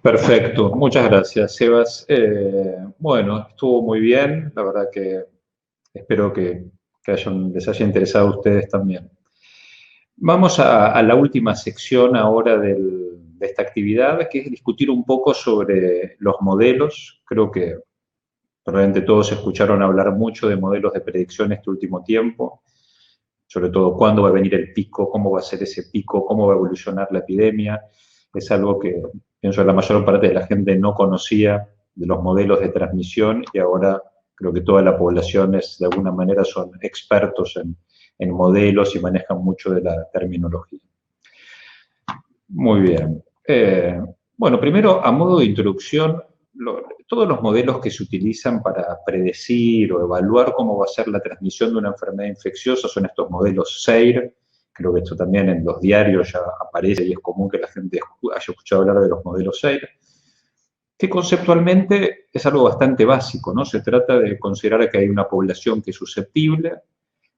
Perfecto, muchas gracias, Sebas. Bueno, estuvo muy bien, la verdad que espero que les haya interesado a ustedes también. Vamos a la última sección ahora de esta actividad, que es discutir un poco sobre los modelos. Creo que probablemente todos escucharon hablar mucho de modelos de predicción este último tiempo, sobre todo cuándo va a venir el pico, cómo va a ser ese pico, cómo va a evolucionar la epidemia. Es algo que, pienso, la mayor parte de la gente no conocía de los modelos de transmisión y ahora creo que toda la población de alguna manera son expertos en modelos y manejan mucho de la terminología. Muy bien. Bueno, primero, a modo de introducción, todos los modelos que se utilizan para predecir o evaluar cómo va a ser la transmisión de una enfermedad infecciosa son estos modelos SEIR. Creo que esto también en los diarios ya aparece y es común que la gente haya escuchado hablar de los modelos SEIR, que conceptualmente es algo bastante básico, ¿no? Se trata de considerar que hay una población que es susceptible,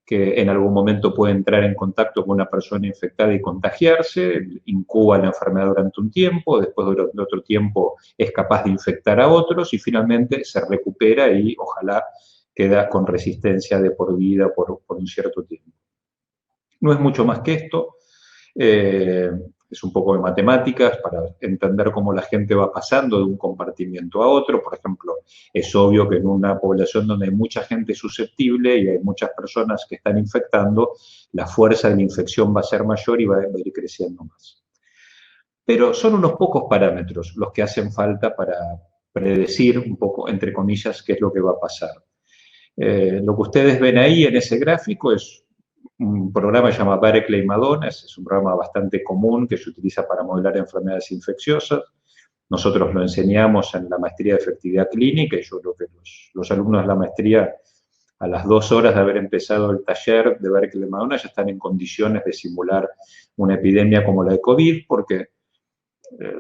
que en algún momento puede entrar en contacto con una persona infectada y contagiarse, incuba la enfermedad durante un tiempo, después de otro tiempo es capaz de infectar a otros y finalmente se recupera y ojalá queda con resistencia de por vida por un cierto tiempo. No es mucho más que esto. Es un poco de matemáticas para entender cómo la gente va pasando de un compartimiento a otro. Por ejemplo, es obvio que en una población donde hay mucha gente susceptible y hay muchas personas que están infectando, la fuerza de la infección va a ser mayor y va a ir creciendo más. Pero son unos pocos parámetros los que hacen falta para predecir un poco, entre comillas, qué es lo que va a pasar. Lo que ustedes ven ahí en ese gráfico es un programa que se llama Berkeley Madonna, es un programa bastante común que se utiliza para modelar enfermedades infecciosas. Nosotros lo enseñamos en la maestría de efectividad clínica y yo creo que los alumnos de la maestría, a las 2 horas de haber empezado el taller de Berkeley Madonna, ya están en condiciones de simular una epidemia como la de COVID, porque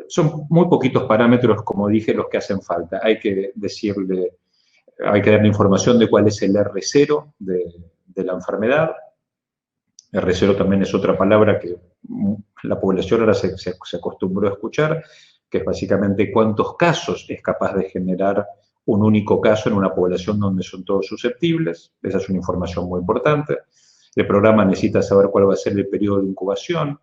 son muy poquitos parámetros, como dije, los que hacen falta. Hay que darle información de cuál es el R0 de la enfermedad. R0 también es otra palabra que la población ahora se acostumbró a escuchar, que es básicamente cuántos casos es capaz de generar un único caso en una población donde son todos susceptibles. Esa es una información muy importante. El programa necesita saber cuál va a ser el periodo de incubación,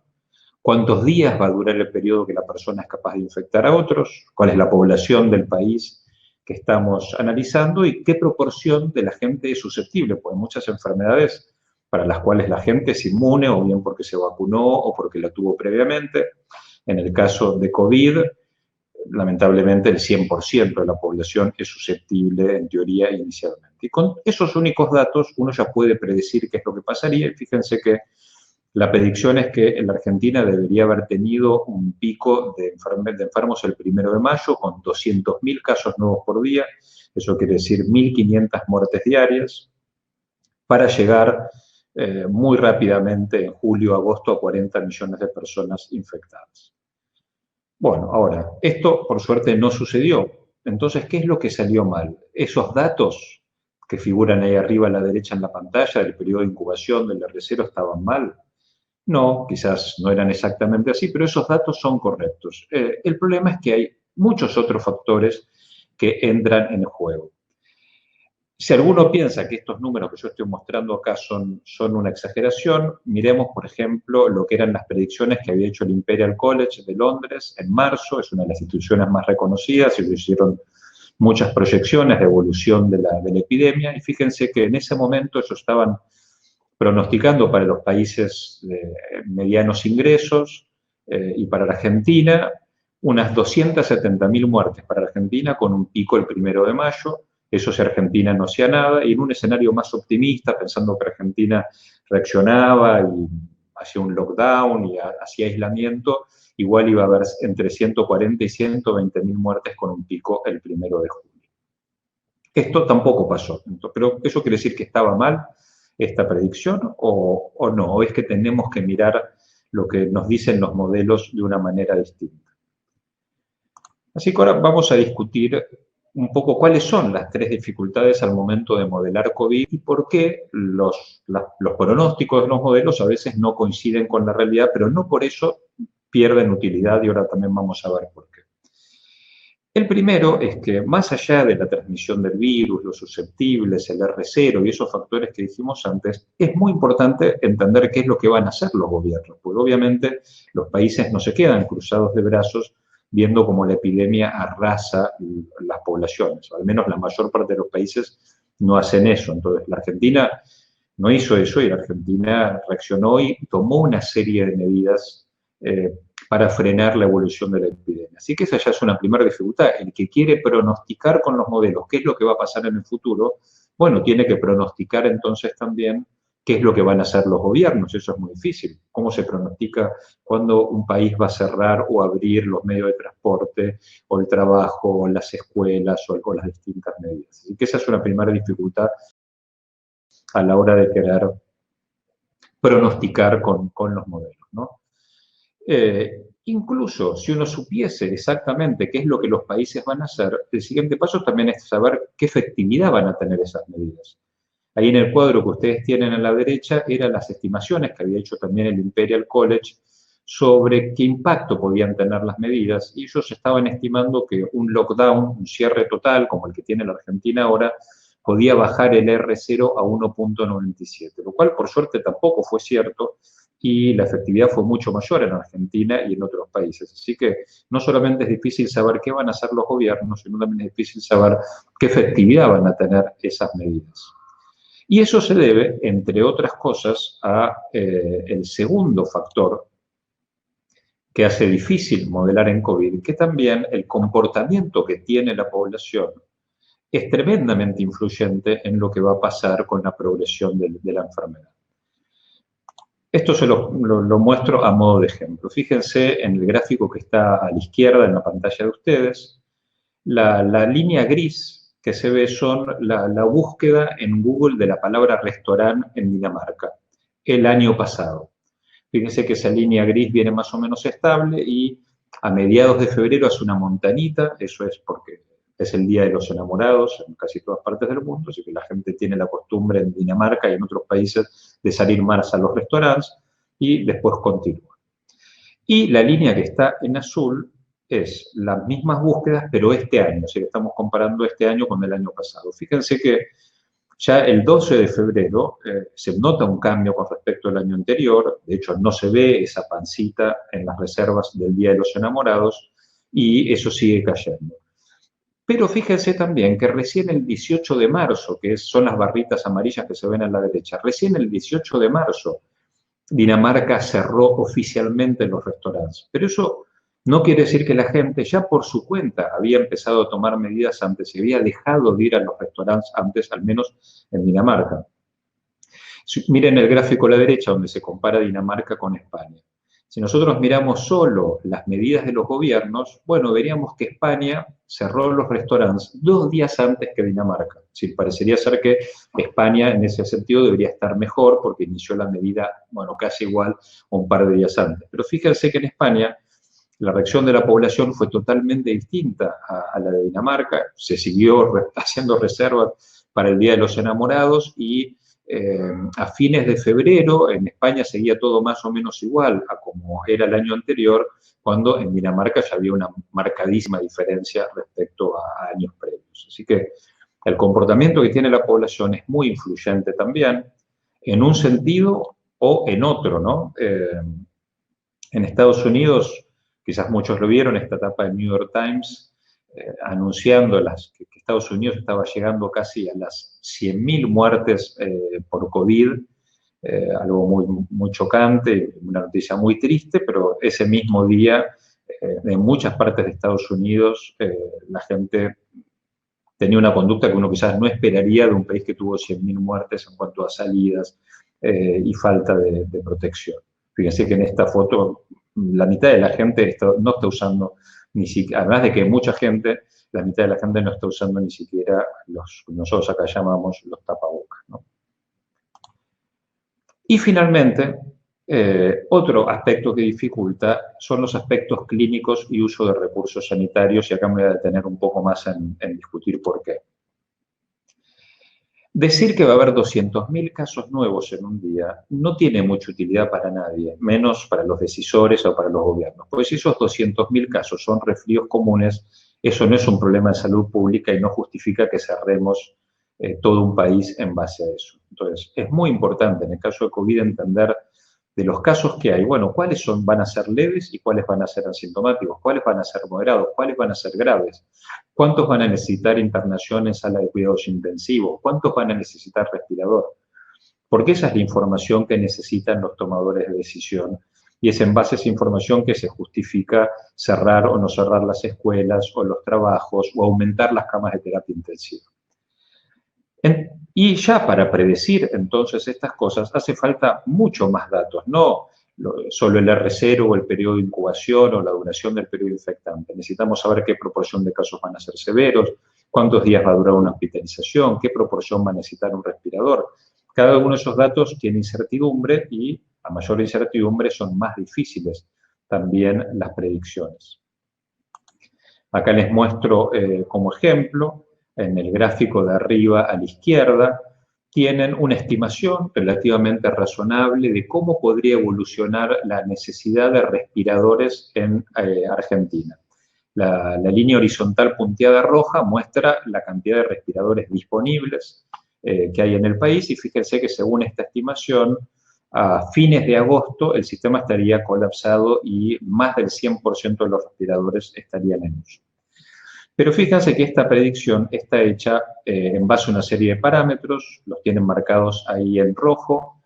cuántos días va a durar el periodo que la persona es capaz de infectar a otros, cuál es la población del país que estamos analizando y qué proporción de la gente es susceptible, porque muchas enfermedades para las cuales la gente es inmune, o bien porque se vacunó o porque la tuvo previamente. En el caso de COVID, lamentablemente el 100% de la población es susceptible en teoría inicialmente. Y con esos únicos datos uno ya puede predecir qué es lo que pasaría. Y fíjense que la predicción es que en la Argentina debería haber tenido un pico de enfermos el 1 de mayo con 200.000 casos nuevos por día. Eso quiere decir 1.500 muertes diarias, para llegar muy rápidamente en julio, agosto a 40 millones de personas infectadas. Bueno, ahora, esto por suerte no sucedió. Entonces, ¿qué es lo que salió mal? Esos datos que figuran ahí arriba a la derecha en la pantalla del periodo de incubación del R0 estaban mal. No, quizás no eran exactamente así, pero esos datos son correctos. El problema es que hay muchos otros factores que entran en juego. Si alguno piensa que estos números que yo estoy mostrando acá son una exageración, miremos, por ejemplo, lo que eran las predicciones que había hecho el Imperial College de Londres en marzo. Es una de las instituciones más reconocidas y lo hicieron muchas proyecciones de evolución de la epidemia. Y fíjense que en ese momento ellos estaban pronosticando para los países de medianos ingresos y para la Argentina unas 270.000 muertes para Argentina con un pico el 1 de mayo. Eso si Argentina no hacía nada, y en un escenario más optimista, pensando que Argentina reaccionaba y hacía un lockdown y hacía aislamiento, igual iba a haber entre 140 y 120.000 muertes con un pico el 1 de julio. Esto tampoco pasó, pero ¿eso quiere decir que estaba mal esta predicción o no? ¿O es que tenemos que mirar lo que nos dicen los modelos de una manera distinta? Así que ahora vamos a discutir un poco cuáles son las 3 dificultades al momento de modelar COVID y por qué los pronósticos de los modelos a veces no coinciden con la realidad, pero no por eso pierden utilidad, y ahora también vamos a ver por qué. El primero es que más allá de la transmisión del virus, los susceptibles, el R0 y esos factores que dijimos antes, es muy importante entender qué es lo que van a hacer los gobiernos, porque obviamente los países no se quedan cruzados de brazos viendo cómo la epidemia arrasa las poblaciones, o al menos la mayor parte de los países no hacen eso. Entonces la Argentina no hizo eso y la Argentina reaccionó y tomó una serie de medidas para frenar la evolución de la epidemia. Así que esa ya es una primera dificultad. El que quiere pronosticar con los modelos qué es lo que va a pasar en el futuro, bueno, tiene que pronosticar entonces también qué es lo que van a hacer los gobiernos. Eso es muy difícil. ¿Cómo se pronostica cuándo un país va a cerrar o abrir los medios de transporte, o el trabajo, o las escuelas, o las distintas medidas? Así que esa es una primera dificultad a la hora de querer pronosticar con los modelos, ¿no? Incluso si uno supiese exactamente qué es lo que los países van a hacer, el siguiente paso también es saber qué efectividad van a tener esas medidas. Ahí en el cuadro que ustedes tienen a la derecha eran las estimaciones que había hecho también el Imperial College sobre qué impacto podían tener las medidas, y ellos estaban estimando que un lockdown, un cierre total, como el que tiene la Argentina ahora, podía bajar el R0 a 1.97, lo cual por suerte tampoco fue cierto, y la efectividad fue mucho mayor en Argentina y en otros países. Así que no solamente es difícil saber qué van a hacer los gobiernos, sino también es difícil saber qué efectividad van a tener esas medidas. Y eso se debe, entre otras cosas, a el segundo factor que hace difícil modelar en COVID, que también el comportamiento que tiene la población es tremendamente influyente en lo que va a pasar con la progresión de la enfermedad. Esto se lo muestro a modo de ejemplo. Fíjense en el gráfico que está a la izquierda en la pantalla de ustedes. La línea gris que se ve son la búsqueda en Google de la palabra restaurante en Dinamarca el año pasado. Fíjense que esa línea gris viene más o menos estable y a mediados de febrero hace una montanita, eso es porque es el Día de los Enamorados en casi todas partes del mundo, así que la gente tiene la costumbre en Dinamarca y en otros países de salir más a los restaurantes y después continúa. Y la línea que está en azul es las mismas búsquedas, pero este año, o sea, estamos comparando este año con el año pasado. Fíjense que ya el 12 de febrero se nota un cambio con respecto al año anterior, de hecho no se ve esa pancita en las reservas del Día de los Enamorados y eso sigue cayendo. Pero fíjense también que recién el 18 de marzo, que son las barritas amarillas que se ven a la derecha, recién el 18 de marzo Dinamarca cerró oficialmente los restaurantes. Pero eso no quiere decir que la gente ya por su cuenta había empezado a tomar medidas antes, se había dejado de ir a los restaurantes antes, al menos en Dinamarca. Miren el gráfico a la derecha donde se compara Dinamarca con España. Si nosotros miramos solo las medidas de los gobiernos, bueno, veríamos que España cerró los restaurantes 2 días antes que Dinamarca. Sí, parecería ser que España en ese sentido debería estar mejor porque inició la medida, bueno, casi igual un par de días antes. Pero fíjense que en España la reacción de la población fue totalmente distinta a la de Dinamarca. Se siguió haciendo reservas para el Día de los Enamorados y a fines de febrero en España seguía todo más o menos igual a como era el año anterior, cuando en Dinamarca ya había una marcadísima diferencia respecto a años previos. Así que el comportamiento que tiene la población es muy influyente también, en un sentido o en otro, ¿no? En Estados Unidos, quizás muchos lo vieron, esta etapa del New York Times, anunciando que Estados Unidos estaba llegando casi a las 100.000 muertes por COVID, algo muy chocante, una noticia muy triste, pero ese mismo día, en muchas partes de Estados Unidos, la gente tenía una conducta que uno quizás no esperaría de un país que tuvo 100.000 muertes en cuanto a salidas y falta de protección. Fíjense que en esta foto la mitad de la gente no está usando ni siquiera, además de que mucha gente, la mitad de la gente no está usando ni siquiera nosotros acá llamamos los tapabocas, ¿no? Y finalmente, otro aspecto que dificulta son los aspectos clínicos y uso de recursos sanitarios, y acá me voy a detener un poco más en discutir por qué. Decir que va a haber 200.000 casos nuevos en un día no tiene mucha utilidad para nadie, menos para los decisores o para los gobiernos. Porque si esos 200.000 casos son resfríos comunes, eso no es un problema de salud pública y no justifica que cerremos todo un país en base a eso. Entonces, es muy importante en el caso de COVID entender de los casos que hay, bueno, cuáles van a ser leves y cuáles van a ser asintomáticos, cuáles van a ser moderados, cuáles van a ser graves, cuántos van a necesitar internación en sala de cuidados intensivos, cuántos van a necesitar respirador, porque esa es la información que necesitan los tomadores de decisión y es en base a esa información que se justifica cerrar o no cerrar las escuelas o los trabajos o aumentar las camas de terapia intensiva. Y ya para predecir entonces estas cosas hace falta mucho más datos, no solo el R0 o el periodo de incubación o la duración del periodo infectante. Necesitamos saber qué proporción de casos van a ser severos, cuántos días va a durar una hospitalización, qué proporción va a necesitar un respirador. Cada uno de esos datos tiene incertidumbre y a mayor incertidumbre son más difíciles también las predicciones. Acá les muestro como ejemplo, en el gráfico de arriba a la izquierda, tienen una estimación relativamente razonable de cómo podría evolucionar la necesidad de respiradores en Argentina. La línea horizontal punteada roja muestra la cantidad de respiradores disponibles que hay en el país y fíjense que según esta estimación, a fines de agosto el sistema estaría colapsado y más del 100% de los respiradores estarían en uso. Pero fíjense que esta predicción está hecha en base a una serie de parámetros, los tienen marcados ahí en rojo.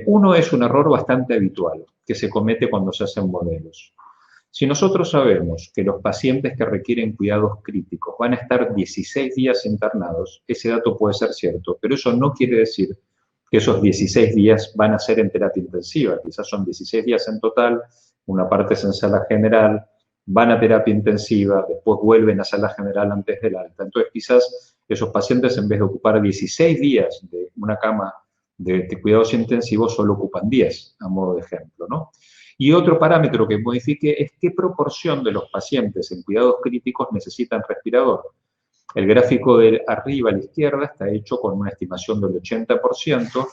Uno es un error bastante habitual que se comete cuando se hacen modelos. Si nosotros sabemos que los pacientes que requieren cuidados críticos van a estar 16 días internados, ese dato puede ser cierto, pero eso no quiere decir que esos 16 días van a ser en terapia intensiva. Quizás son 16 días en total, una parte es en sala general, van a terapia intensiva, después vuelven a sala general antes del alta. Entonces, quizás esos pacientes, en vez de ocupar 16 días de una cama de cuidados intensivos, solo ocupan 10, a modo de ejemplo, ¿no? Y otro parámetro que modifique es qué proporción de los pacientes en cuidados críticos necesitan respirador. El gráfico de arriba a la izquierda está hecho con una estimación del 80%,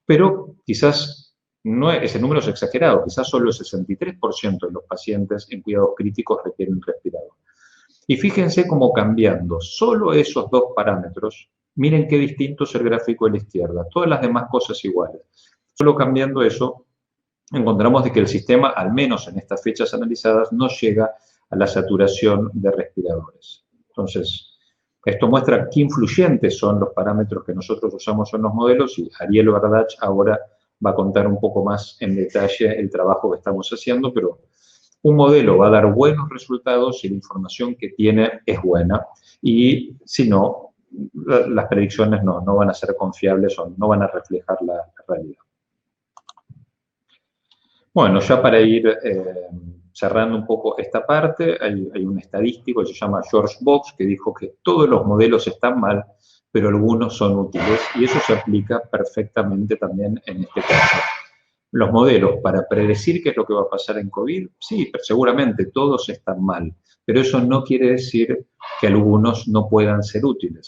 pero quizás no, ese número es exagerado, quizás solo el 63% de los pacientes en cuidados críticos requieren respirador. Y fíjense cómo cambiando solo esos dos parámetros, miren qué distinto es el gráfico de la izquierda, todas las demás cosas iguales. Solo cambiando eso, encontramos de que el sistema, al menos en estas fechas analizadas, no llega a la saturación de respiradores. Entonces, esto muestra qué influyentes son los parámetros que nosotros usamos en los modelos y Ariel Bardach ahora va a contar un poco más en detalle el trabajo que estamos haciendo, pero un modelo va a dar buenos resultados si la información que tiene es buena y si no, las predicciones no van a ser confiables o no van a reflejar la realidad. Bueno, ya para ir cerrando un poco esta parte, hay un estadístico que se llama George Box que dijo que todos los modelos están mal, pero algunos son útiles, y eso se aplica perfectamente también en este caso. Los modelos para predecir qué es lo que va a pasar en COVID, sí, pero seguramente todos están mal, pero eso no quiere decir que algunos no puedan ser útiles.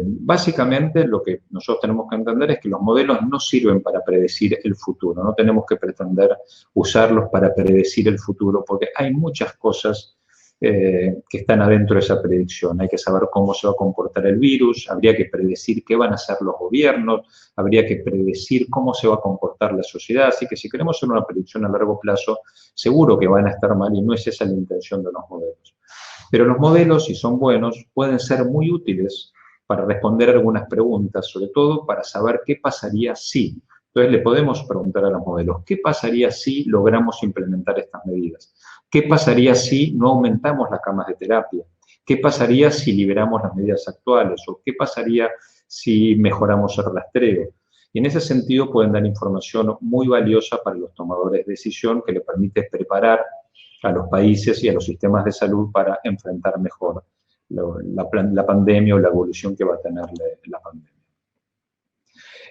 Básicamente lo que nosotros tenemos que entender es que los modelos no sirven para predecir el futuro, no tenemos que pretender usarlos para predecir el futuro, porque hay muchas cosas que están adentro de esa predicción. Hay que saber cómo se va a comportar el virus, habría que predecir qué van a hacer los gobiernos, habría que predecir cómo se va a comportar la sociedad, así que si queremos hacer una predicción a largo plazo, seguro que van a estar mal y no es esa la intención de los modelos. Pero los modelos, si son buenos, pueden ser muy útiles para responder algunas preguntas, sobre todo para saber qué pasaría si. Entonces le podemos preguntar a los modelos, ¿qué pasaría si logramos implementar estas medidas? ¿Qué pasaría si no aumentamos las camas de terapia? ¿Qué pasaría si liberamos las medidas actuales? ¿O qué pasaría si mejoramos el rastreo? Y en ese sentido pueden dar información muy valiosa para los tomadores de decisión que le permite preparar a los países y a los sistemas de salud para enfrentar mejor la pandemia o la evolución que va a tener la pandemia.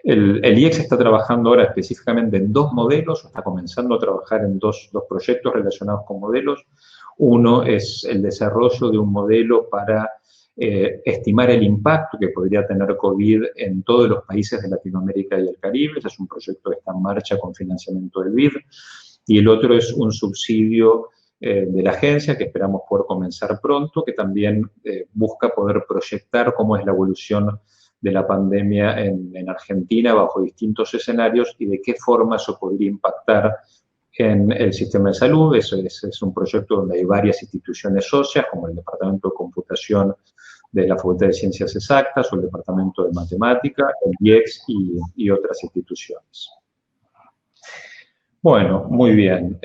El IEX está trabajando ahora específicamente en dos modelos, está comenzando a trabajar en dos proyectos relacionados con modelos. Uno es el desarrollo de un modelo para estimar el impacto que podría tener COVID en todos los países de Latinoamérica y el Caribe. Ese es un proyecto que está en marcha con financiamiento del BID. Y el otro es un subsidio de la agencia, que esperamos poder comenzar pronto, que también busca poder proyectar cómo es la evolución de la pandemia en Argentina bajo distintos escenarios y de qué forma eso podría impactar en el sistema de salud. Eso es un proyecto donde hay varias instituciones socias, como el Departamento de Computación de la Facultad de Ciencias Exactas o el Departamento de Matemática, el IEX y otras instituciones. Bueno, muy bien.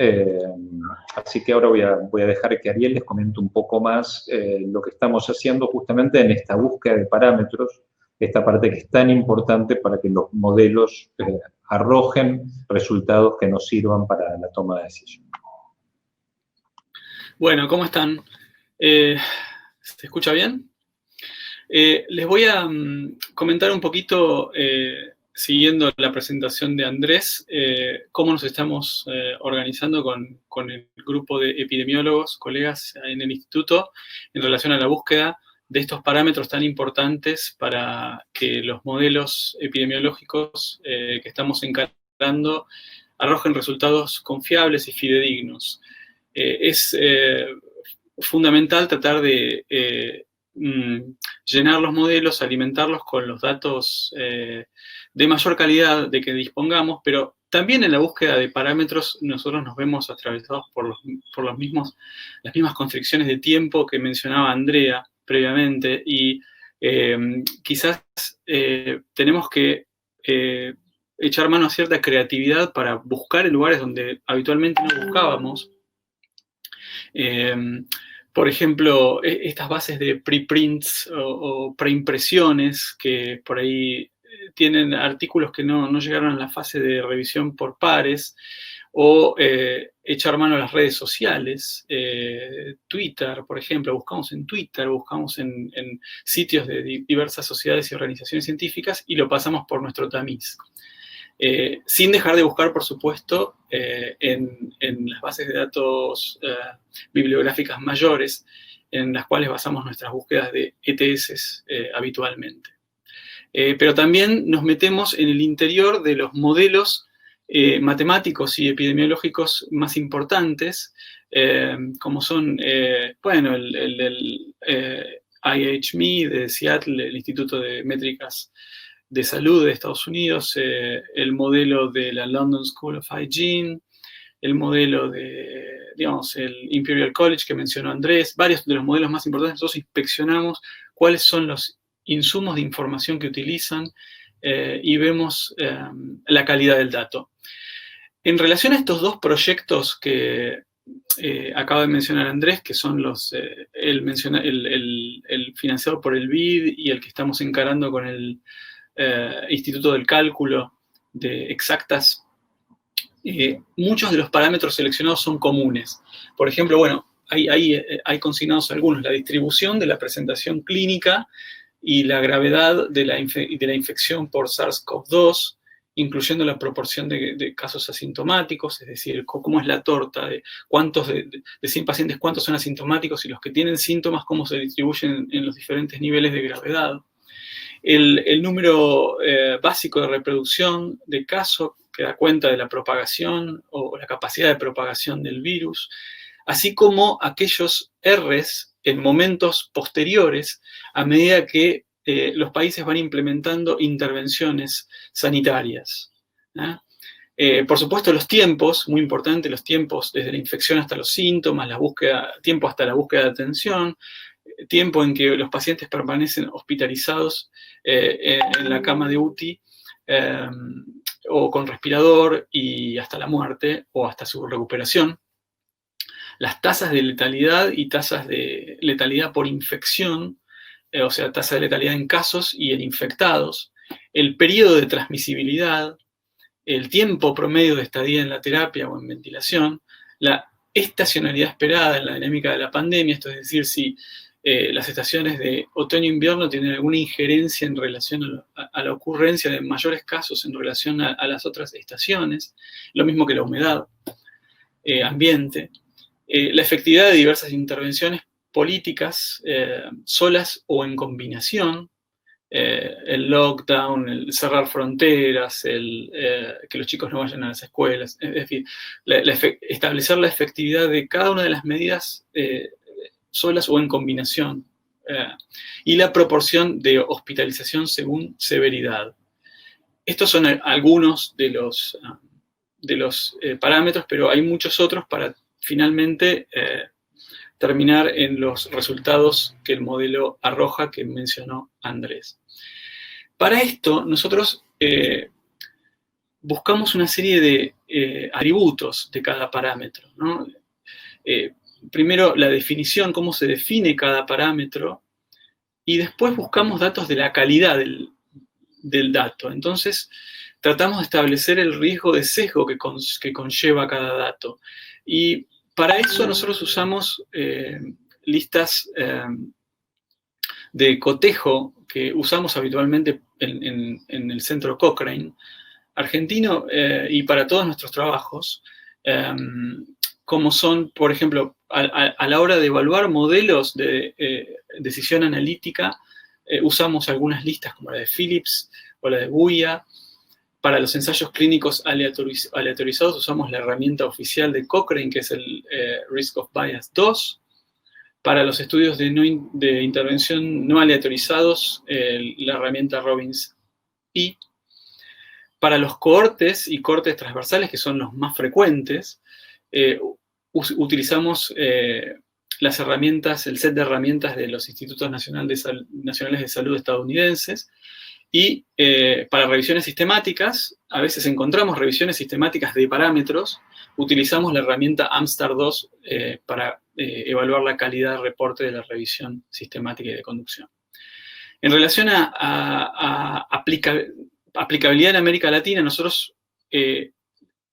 Así que ahora voy a dejar que Ariel les comente un poco más lo que estamos haciendo justamente en esta búsqueda de parámetros, esta parte que es tan importante para que los modelos arrojen resultados que nos sirvan para la toma de decisión. Bueno, ¿cómo están? ¿Se escucha bien? Les voy a comentar un poquito, siguiendo la presentación de Andrés, cómo nos estamos organizando con el grupo de epidemiólogos, colegas en el instituto, en relación a la búsqueda de estos parámetros tan importantes para que los modelos epidemiológicos que estamos encarando arrojen resultados confiables y fidedignos. Es fundamental tratar de llenar los modelos, alimentarlos con los datos de mayor calidad de que dispongamos, pero también en la búsqueda de parámetros nosotros nos vemos atravesados por las mismas constricciones de tiempo que mencionaba Andrea previamente, y quizás tenemos que echar mano a cierta creatividad para buscar en lugares donde habitualmente no buscábamos. Por ejemplo, estas bases de preprints o preimpresiones que por ahí tienen artículos que no llegaron a la fase de revisión por pares, o echar mano a las redes sociales, Twitter, por ejemplo, buscamos en Twitter, buscamos en sitios de diversas sociedades y organizaciones científicas y lo pasamos por nuestro tamiz. Sin dejar de buscar, por supuesto, en las bases de datos bibliográficas mayores, en las cuales basamos nuestras búsquedas de ETS habitualmente. Pero también nos metemos en el interior de los modelos matemáticos y epidemiológicos más importantes, como son, bueno, el IHME de Seattle, el Instituto de Métricas de Salud de Estados Unidos, el modelo de la London School of Hygiene, el modelo de, digamos, el Imperial College que mencionó Andrés, varios de los modelos más importantes. Nosotros inspeccionamos cuáles son los insumos de información que utilizan y vemos la calidad del dato. En relación a estos dos proyectos que acaba de mencionar Andrés, que son el financiado por el BID y el que estamos encarando con el Instituto del Cálculo de Exactas, muchos de los parámetros seleccionados son comunes. Por ejemplo, bueno, hay consignados algunos: la distribución de la presentación clínica y la gravedad de la infección por SARS-CoV-2, incluyendo la proporción de casos asintomáticos, es decir, cómo es la torta, de 100 pacientes, cuántos son asintomáticos, y los que tienen síntomas, cómo se distribuyen en los diferentes niveles de gravedad. El número básico de reproducción de caso, que da cuenta de la propagación o la capacidad de propagación del virus, así como aquellos Rs en momentos posteriores a medida que los países van implementando intervenciones sanitarias. Por supuesto, los tiempos, muy importante, los tiempos desde la infección hasta los síntomas, tiempo hasta la búsqueda de atención, tiempo en que los pacientes permanecen hospitalizados en la cama de UTI o con respirador y hasta la muerte o hasta su recuperación. Las tasas de letalidad y tasas de letalidad por infección, o sea, tasa de letalidad en casos y en infectados, el periodo de transmisibilidad, el tiempo promedio de estadía en la terapia o en ventilación, la estacionalidad esperada en la dinámica de la pandemia, esto es decir, si las estaciones de otoño-invierno tienen alguna injerencia en relación a la ocurrencia de mayores casos en relación a las otras estaciones, lo mismo que la humedad ambiente, la efectividad de diversas intervenciones políticas, solas o en combinación, el lockdown, el cerrar fronteras, que los chicos no vayan a las escuelas, es decir, establecer la efectividad de cada una de las medidas solas o en combinación, y la proporción de hospitalización según severidad. Estos son algunos de los parámetros, pero hay muchos otros para finalmente terminar en los resultados que el modelo arroja, que mencionó Andrés. Para esto, nosotros buscamos una serie de atributos de cada parámetro, ¿no? Primero, la definición, cómo se define cada parámetro, y después buscamos datos de la calidad del dato. Entonces, tratamos de establecer el riesgo de sesgo que conlleva cada dato. Y para eso nosotros usamos listas de cotejo que usamos habitualmente en el centro Cochrane argentino, y para todos nuestros trabajos, como son, por ejemplo, a la hora de evaluar modelos de decisión analítica, usamos algunas listas como la de Phillips o la de Buya. Para los ensayos clínicos aleatorizados usamos la herramienta oficial de Cochrane, que es el Risk of Bias 2. Para los estudios de intervención no aleatorizados, la herramienta Robbins I. Para los cohortes y cortes transversales, que son los más frecuentes, utilizamos las herramientas, el set de herramientas de los Institutos Nacionales de Salud estadounidenses. Y para revisiones sistemáticas, a veces encontramos revisiones sistemáticas de parámetros, utilizamos la herramienta AMSTAR2 para evaluar la calidad de reporte de la revisión sistemática y de conducción. En relación a aplicabilidad en América Latina, nosotros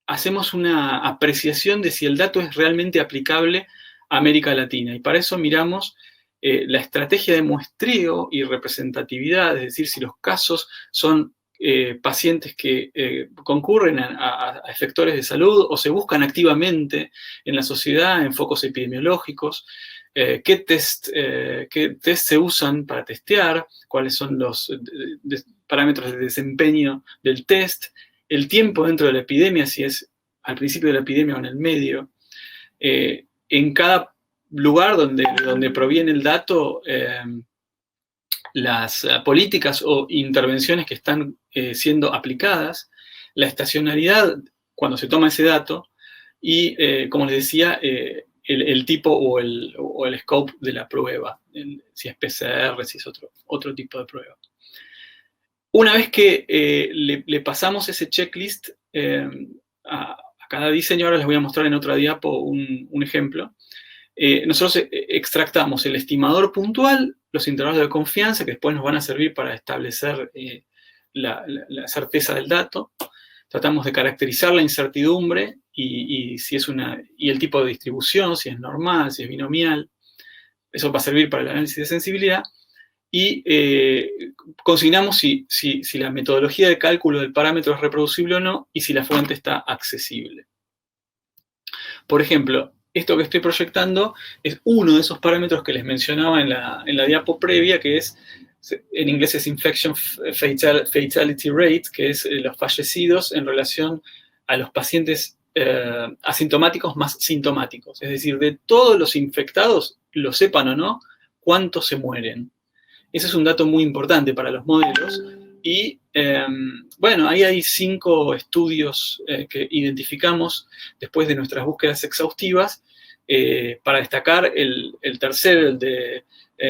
hacemos una apreciación de si el dato es realmente aplicable a América Latina, y para eso miramos la estrategia de muestreo y representatividad, es decir, si los casos son pacientes que concurren a efectores de salud o se buscan activamente en la sociedad en focos epidemiológicos, qué test se usan para testear, cuáles son los parámetros de desempeño del test, el tiempo dentro de la epidemia, si es al principio de la epidemia o en el medio. En cada lugar donde proviene el dato, las políticas o intervenciones que están siendo aplicadas, la estacionalidad cuando se toma ese dato y, como les decía, el tipo o el scope de la prueba, si es PCR, si es otro tipo de prueba. Una vez que le pasamos ese checklist a cada diseño, ahora les voy a mostrar en otra diapo un ejemplo. Nosotros extractamos el estimador puntual, los intervalos de confianza, que después nos van a servir para establecer la certeza del dato. Tratamos de caracterizar la incertidumbre y el tipo de distribución, si es normal, si es binomial. Eso va a servir para el análisis de sensibilidad. Y consignamos si la metodología de cálculo del parámetro es reproducible o no, y si la fuente está accesible. Por ejemplo, esto que estoy proyectando es uno de esos parámetros que les mencionaba en la diapo previa, que es, en inglés es Infection Fatality Rate, que es los fallecidos en relación a los pacientes asintomáticos más sintomáticos. Es decir, de todos los infectados, lo sepan o no, cuántos se mueren. Ese es un dato muy importante para los modelos. Y bueno, ahí hay 5 estudios que identificamos después de nuestras búsquedas exhaustivas. Para destacar el tercero, el de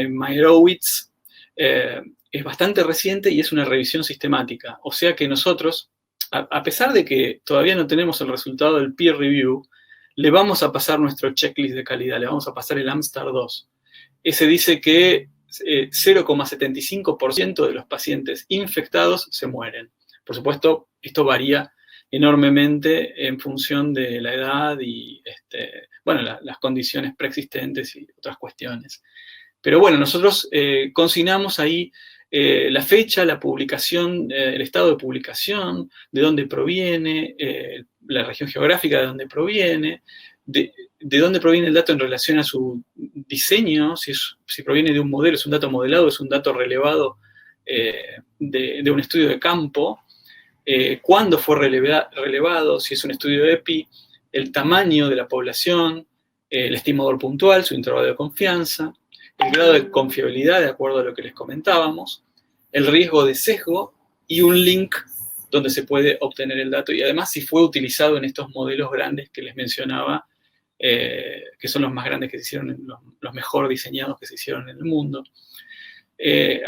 Meyerowitz, es bastante reciente y es una revisión sistemática. O sea que nosotros, a pesar de que todavía no tenemos el resultado del peer review, le vamos a pasar nuestro checklist de calidad, le vamos a pasar el AMSTAR2. Ese dice que 0,75% de los pacientes infectados se mueren. Por supuesto, esto varía enormemente en función de la edad y bueno, las condiciones preexistentes y otras cuestiones. Pero bueno, nosotros consignamos ahí la fecha, la publicación, el estado de publicación, de dónde proviene, la región geográfica de dónde proviene, de dónde proviene el dato en relación a su diseño, si proviene de un modelo, es un dato modelado, es un dato relevado de un estudio de campo, cuándo fue relevado, si es un estudio de EPI, el tamaño de la población, el estimador puntual, su intervalo de confianza, el grado de confiabilidad de acuerdo a lo que les comentábamos, el riesgo de sesgo y un link donde se puede obtener el dato. Y además si fue utilizado en estos modelos grandes que les mencionaba, que son los más grandes que se hicieron, los mejor diseñados que se hicieron en el mundo.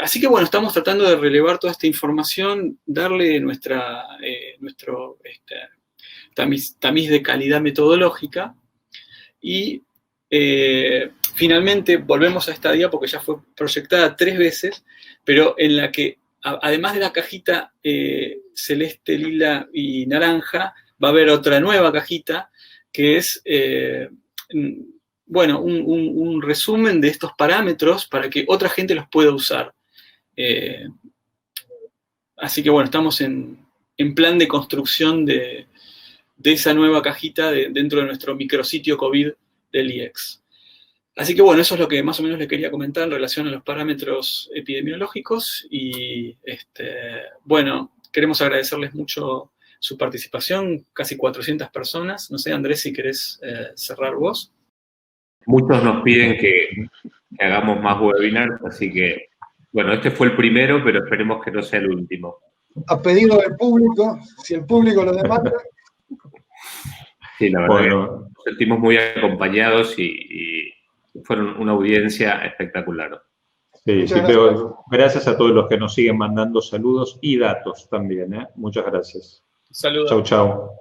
Así que bueno, estamos tratando de relevar toda esta información, darle nuestro tamiz de calidad metodológica y finalmente volvemos a esta diapo que ya fue proyectada 3 veces, pero en la que además de la cajita celeste, lila y naranja, va a haber otra nueva cajita que es bueno, un resumen de estos parámetros para que otra gente los pueda usar. Así que bueno, estamos en plan de construcción de esa nueva cajita dentro de nuestro micrositio COVID del IEX. Así que bueno, eso es lo que más o menos le quería comentar en relación a los parámetros epidemiológicos y bueno, queremos agradecerles mucho su participación, casi 400 personas. No sé, Andrés, si querés cerrar vos. Muchos nos piden que hagamos más webinars, así que, bueno, este fue el primero, pero esperemos que no sea el último. A pedido del público, si el público lo demanda. Sí, la verdad que nos sentimos muy acompañados y fueron una audiencia espectacular. Sí, gracias a todos los que nos siguen mandando saludos y datos también. Muchas gracias. Saludos. Chau, chau.